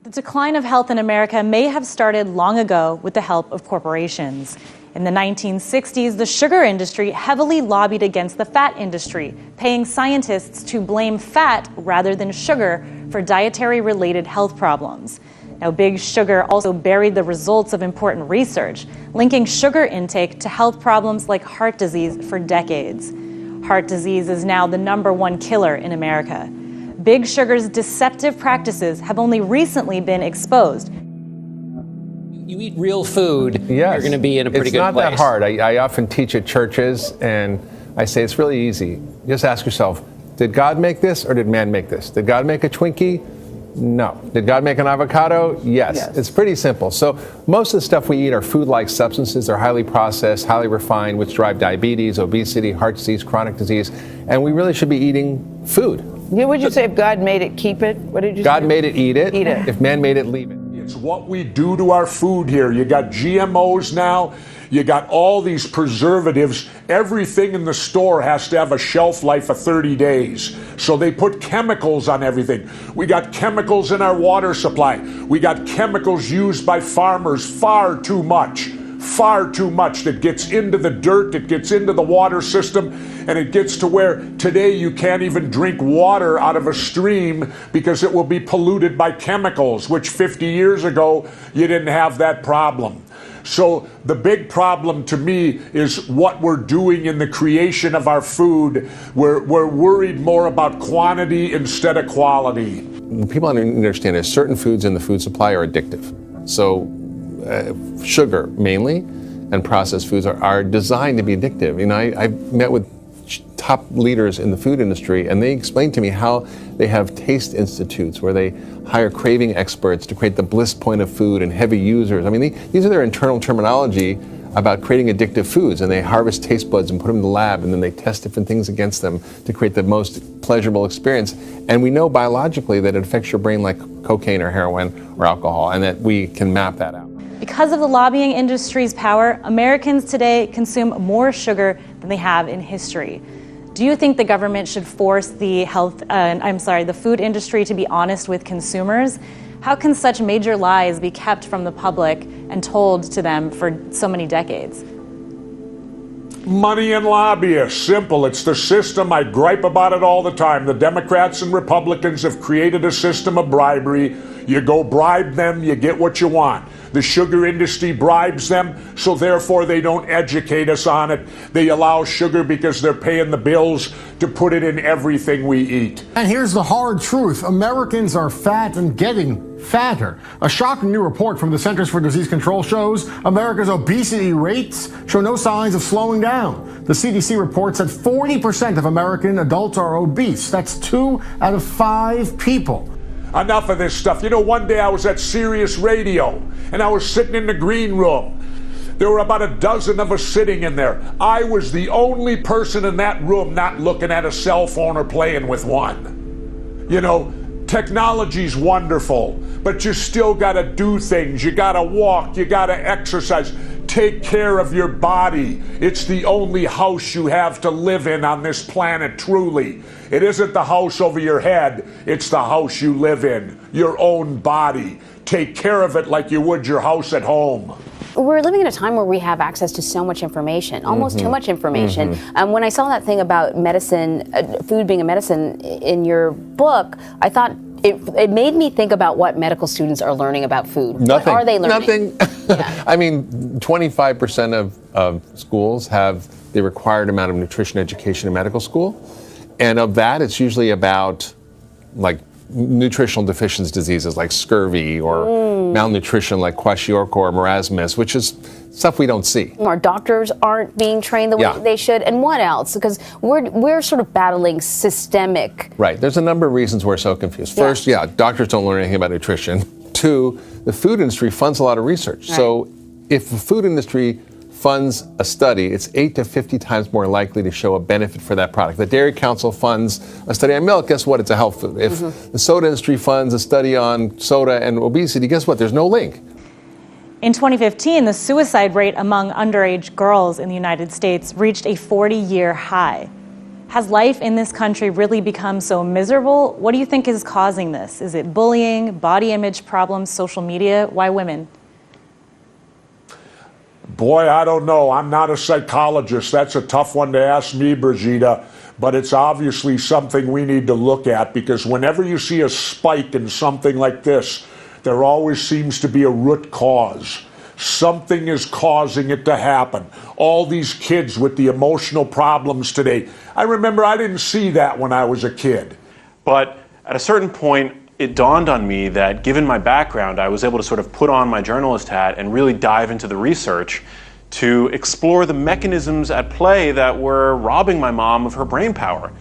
The decline of health in America may have started long ago with the help of corporations. In the 1960s, the sugar industry heavily lobbied against the fat industry, paying scientists to blame fat rather than sugar for dietary-related health problems. Now, Big Sugar also buried the results of important research, linking sugar intake to health problems like heart disease for decades. Heart disease is now the #1 killer in America. Big Sugar's deceptive practices have only recently been exposed. You eat real food, yes. You're going to be in a pretty good place. It's not that hard. I often teach at churches, and I say it's really easy. Just ask yourself, did God make this or did man make this? Did God make a Twinkie? No. Did God make an avocado? Yes. It's pretty simple. So most of the stuff we eat are food-like substances. They're highly processed, highly refined, which drive diabetes, obesity, heart disease, chronic disease, and we really should be eating food. Yeah, would you say if God made it, keep it? What did you say? God made it, eat it. Eat it. If man made it, leave it. It's what we do to our food here. You got GMOs now. You got all these preservatives. Everything in the store has to have a shelf life of 30 days. So they put chemicals on everything. We got chemicals in our water supply. We got chemicals used by farmers far too much that gets into the dirt, it gets into the water system, and it gets to where today you can't even drink water out of a stream because it will be polluted by chemicals, which 50 years ago you didn't have that problem. So the big problem to me is what we're doing in the creation of our food. We're worried more about quantity instead of quality. People understand that certain foods in the food supply are addictive. So sugar mainly and processed foods are designed to be addictive. You know, I've met with top leaders in the food industry, and they explained to me how they have taste institutes where they hire craving experts to create the bliss point of food and heavy users. I mean, these are their internal terminology about creating addictive foods, and they harvest taste buds and put them in the lab, and then they test different things against them to create the most pleasurable experience. And we know biologically that it affects your brain like cocaine or heroin or alcohol, and that we can map that out. Because of the lobbying industry's power, Americans today consume more sugar than they have in history. Do you think the government should force the food industry to be honest with consumers? How can such major lies be kept from the public and told to them for so many decades? Money and lobbyists, simple. It's the system. I gripe about it all the time. The Democrats and Republicans have created a system of bribery. You go bribe them, you get what you want. The sugar industry bribes them, so therefore they don't educate us on it. They allow sugar because they're paying the bills to put it in everything we eat. And here's the hard truth. Americans are fat and getting fatter. A shocking new report from the Centers for Disease Control shows America's obesity rates show no signs of slowing down. The CDC reports that 40% of American adults are obese. That's 2 out of 5 people. Enough of this stuff. You know, one day I was at Sirius Radio, and I was sitting in the green room. There were about a dozen of us sitting in there. I was the only person in that room not looking at a cell phone or playing with one. You know, technology's wonderful, but you still gotta do things. You gotta walk, you gotta exercise. Take care of your body. It's the only house you have to live in on this planet, truly. It isn't the house over your head, it's the house you live in, your own body. Take care of it like you would your house at home. We're living in a time where we have access to so much information, almost too much information. When I saw that thing about medicine, food being a medicine in your book, I thought it made me think about what medical students are learning about food. Nothing. What are they learning? Nothing. Yeah. I mean, 25% of schools have the required amount of nutrition education in medical school. And of that, it's usually about like nutritional deficiency diseases like scurvy or malnutrition like kwashiorkor or marasmus, which is stuff we don't see. Our doctors aren't being trained the way they should. And what else? Because we're sort of battling systemic. Right. There's a number of reasons we're so confused. First, doctors don't learn anything about nutrition. 2, the food industry funds a lot of research. Right. So if the food industry funds a study, it's 8 to 50 times more likely to show a benefit for that product. The Dairy Council funds a study on milk, guess what? It's a health food. If the soda industry funds a study on soda and obesity, guess what? There's no link. In 2015, the suicide rate among underage girls in the United States reached a 40-year high. Has life in this country really become so miserable? What do you think is causing this? Is it bullying, body image problems, social media? Why women? Boy, I don't know. I'm not a psychologist. That's a tough one to ask me, Brigitte. But it's obviously something we need to look at, because whenever you see a spike in something like this, there always seems to be a root cause. Something is causing it to happen. All these kids with the emotional problems today. I remember I didn't see that when I was a kid. But at a certain point, it dawned on me that given my background, I was able to sort of put on my journalist hat and really dive into the research to explore the mechanisms at play that were robbing my mom of her brain power.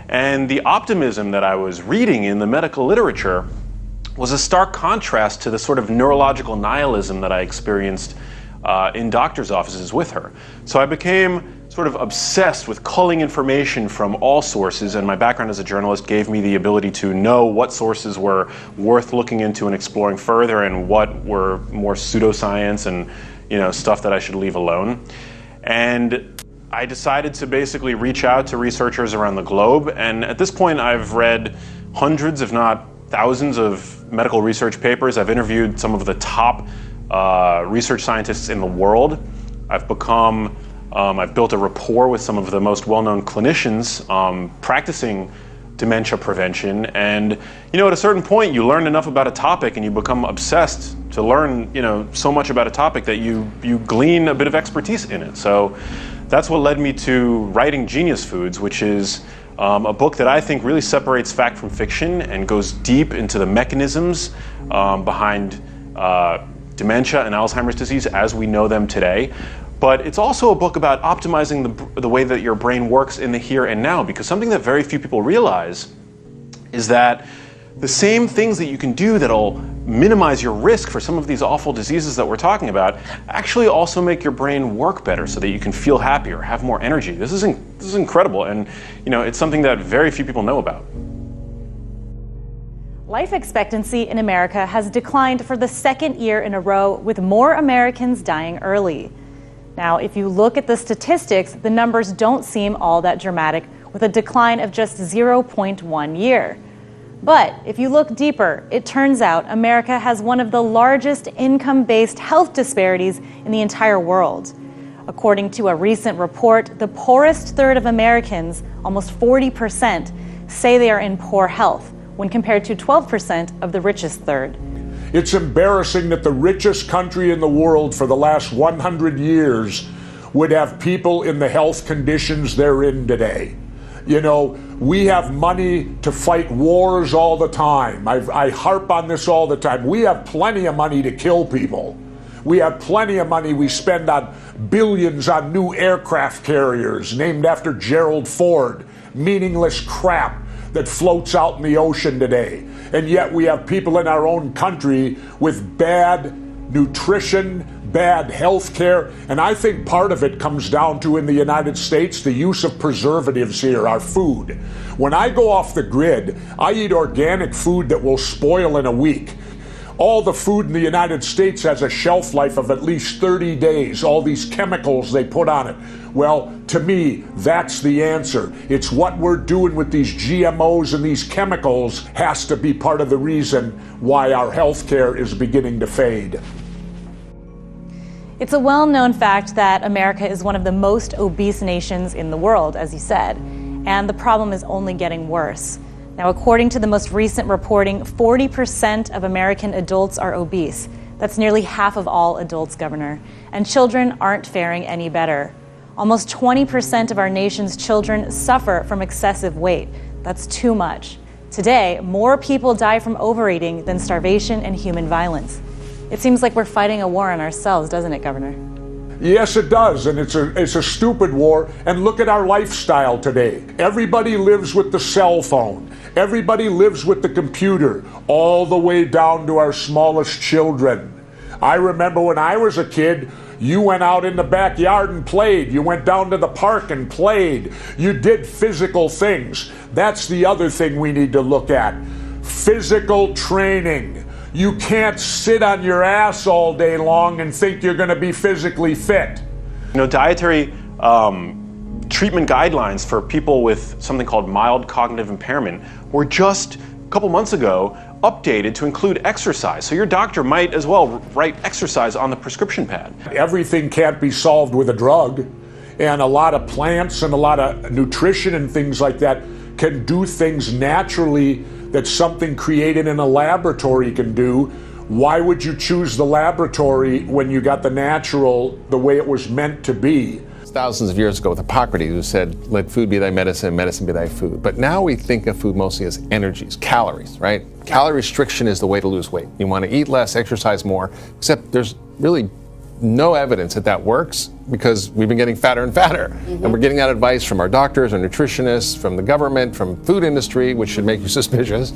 And the optimism that I was reading in the medical literature was a stark contrast to the sort of neurological nihilism that I experienced in doctors' offices with her. So I became sort of obsessed with culling information from all sources, and my background as a journalist gave me the ability to know what sources were worth looking into and exploring further, and what were more pseudoscience and stuff that I should leave alone. And I decided to basically reach out to researchers around the globe, and at this point I've read hundreds, if not thousands, of medical research papers. I've interviewed some of the top research scientists in the world. I've built a rapport with some of the most well-known clinicians practicing dementia prevention. And at a certain point, you learn enough about a topic and you become obsessed to learn so much about a topic that you glean a bit of expertise in it. So that's what led me to writing Genius Foods, which is a book that I think really separates fact from fiction and goes deep into the mechanisms behind dementia and Alzheimer's disease as we know them today. But it's also a book about optimizing the way that your brain works in the here and now, because something that very few people realize is that the same things that you can do that'll minimize your risk for some of these awful diseases that we're talking about actually also make your brain work better so that you can feel happier, have more energy. This is incredible, and it's something that very few people know about. Life expectancy in America has declined for the second year in a row, with more Americans dying early. Now, if you look at the statistics, the numbers don't seem all that dramatic, with a decline of just 0.1 year. But if you look deeper, it turns out America has one of the largest income-based health disparities in the entire world. According to a recent report, the poorest third of Americans, almost 40%, say they are in poor health, when compared to 12% of the richest third. It's embarrassing that the richest country in the world for the last 100 years would have people in the health conditions they're in today. We have money to fight wars all the time. I harp on this all the time. We have plenty of money to kill people. We have plenty of money we spend on billions on new aircraft carriers named after Gerald Ford. Meaningless crap that floats out in the ocean today. And yet we have people in our own country with bad nutrition, bad health care, and I think part of it comes down to, in the United States, the use of preservatives here, our food. When I go off the grid, I eat organic food that will spoil in a week. All the food in the United States has a shelf life of at least 30 days, all these chemicals they put on it. Well, to me, that's the answer. It's what we're doing with these GMOs and these chemicals has to be part of the reason why our health care is beginning to fade. It's a well-known fact that America is one of the most obese nations in the world, as you said, and the problem is only getting worse. Now, according to the most recent reporting, 40% of American adults are obese. That's nearly half of all adults, Governor. And children aren't faring any better. Almost 20% of our nation's children suffer from excessive weight. That's too much. Today, more people die from overeating than starvation and human violence. It seems like we're fighting a war on ourselves, doesn't it, Governor? Yes, it does, and it's a stupid war. And look at our lifestyle today. Everybody lives with the cell phone. Everybody lives with the computer, all the way down to our smallest children. I remember when I was a kid, you went out in the backyard and played. You went down to the park and played. You did physical things. That's the other thing we need to look at. Physical training. You can't sit on your ass all day long and think you're going to be physically fit. Dietary treatment guidelines for people with something called mild cognitive impairment were just a couple months ago updated to include exercise. So your doctor might as well write exercise on the prescription pad. Everything can't be solved with a drug, and a lot of plants and a lot of nutrition and things like that can do things naturally that something created in a laboratory can do. Why would you choose the laboratory when you got the natural the way it was meant to be? Thousands of years ago with Hippocrates, who said, let food be thy medicine, medicine be thy food. But now we think of food mostly as energies, calories, right? Calorie restriction is the way to lose weight. You want to eat less, exercise more, except there's really no evidence that that works because we've been getting fatter and fatter. And we're getting that advice from our doctors, our nutritionists, from the government, from food industry, which should make you suspicious.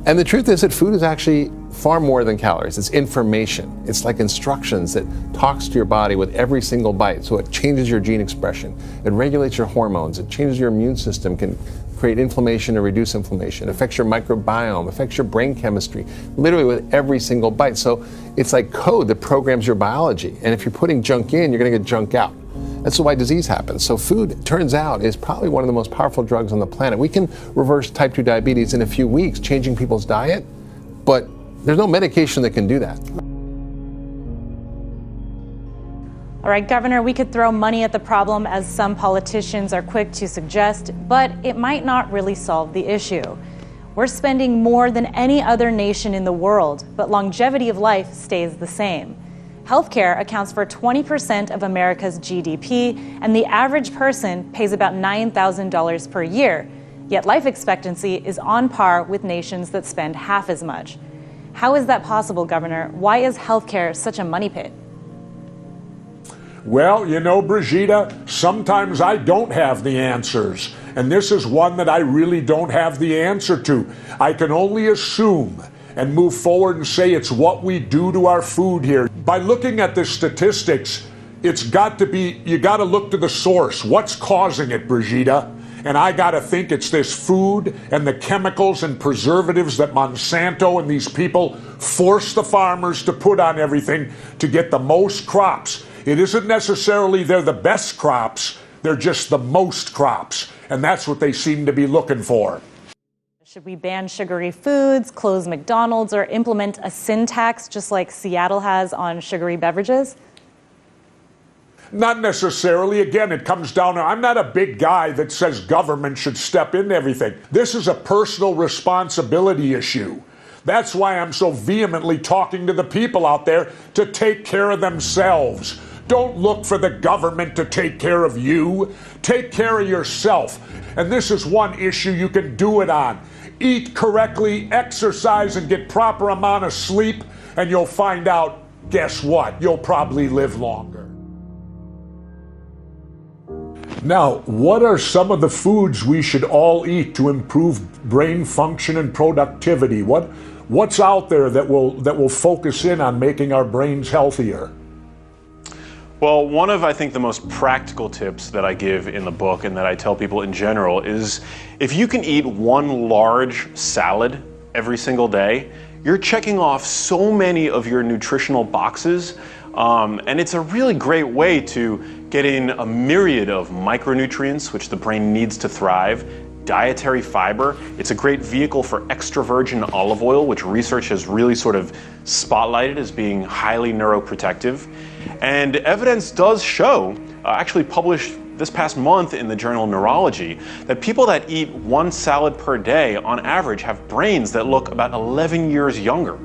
And the truth is that food is actually far more than calories. It's information. It's like instructions that talks to your body with every single bite. So it changes your gene expression. It regulates your hormones. It changes your immune system, can create inflammation or reduce inflammation. It affects your microbiome, affects your brain chemistry, literally with every single bite. So it's like code that programs your biology. And if you're putting junk in, you're going to get junk out. That's why disease happens. So food, it turns out, is probably one of the most powerful drugs on the planet. We can reverse type 2 diabetes in a few weeks, changing people's diet, but there's no medication that can do that. All right, Governor, we could throw money at the problem, as some politicians are quick to suggest, but it might not really solve the issue. We're spending more than any other nation in the world, but longevity of life stays the same. Healthcare accounts for 20% of America's GDP, and the average person pays about $9,000 per year. Yet life expectancy is on par with nations that spend half as much. How is that possible, Governor? Why is healthcare such a money pit? Well, you know, Brigitte, sometimes I don't have the answers. And this is one that I really don't have the answer to. I can only assume and move forward and say it's what we do to our food here. By looking at the statistics, it's got to be, you got to look to the source. What's causing it, Brigitte? And I got to think it's this food and the chemicals and preservatives that Monsanto and these people force the farmers to put on everything to get the most crops. It isn't necessarily they're the best crops, they're just the most crops. And that's what they seem to be looking for. Should we ban sugary foods, close McDonald's, or implement a sin tax just like Seattle has on sugary beverages? Not necessarily. Again, it comes down to, I'm not a big guy that says government should step into everything. This is a personal responsibility issue. That's why I'm so vehemently talking to the people out there to take care of themselves. Don't look for the government to take care of you. Take care of yourself. And this is one issue you can do it on. Eat correctly, exercise, and get proper amount of sleep, and you'll find out, guess what? You'll probably live longer. Now, what are some of the foods we should all eat to improve brain function and productivity? What's out there that will focus in on making our brains healthier? Well, one of, I think, the most practical tips that I give in the book and that I tell people in general is if you can eat one large salad every single day, you're checking off so many of your nutritional boxes. And it's a really great way to get in a myriad of micronutrients, which the brain needs to thrive, dietary fiber. It's a great vehicle for extra virgin olive oil, which research has really sort of spotlighted as being highly neuroprotective. And evidence does show, actually published this past month in the journal Neurology, that people that eat one salad per day on average have brains that look about 11 years younger.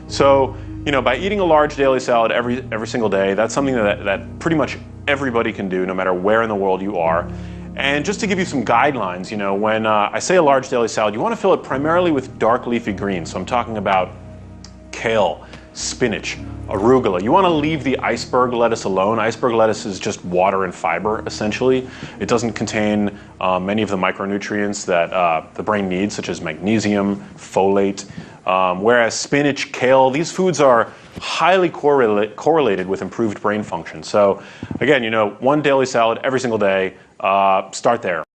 So, you know, by eating a large daily salad every single day, that's something that pretty much everybody can do, no matter where in the world you are. And just to give you some guidelines, you know, when I say a large daily salad, you want to fill it primarily with dark leafy greens. So I'm talking about kale, spinach, arugula. You want to leave the iceberg lettuce alone. Iceberg lettuce is just water and fiber, essentially. It doesn't contain many of the micronutrients that the brain needs, such as magnesium, folate. Whereas spinach, kale, these foods are highly correlated with improved brain function. So again, you know, one daily salad every single day, start there.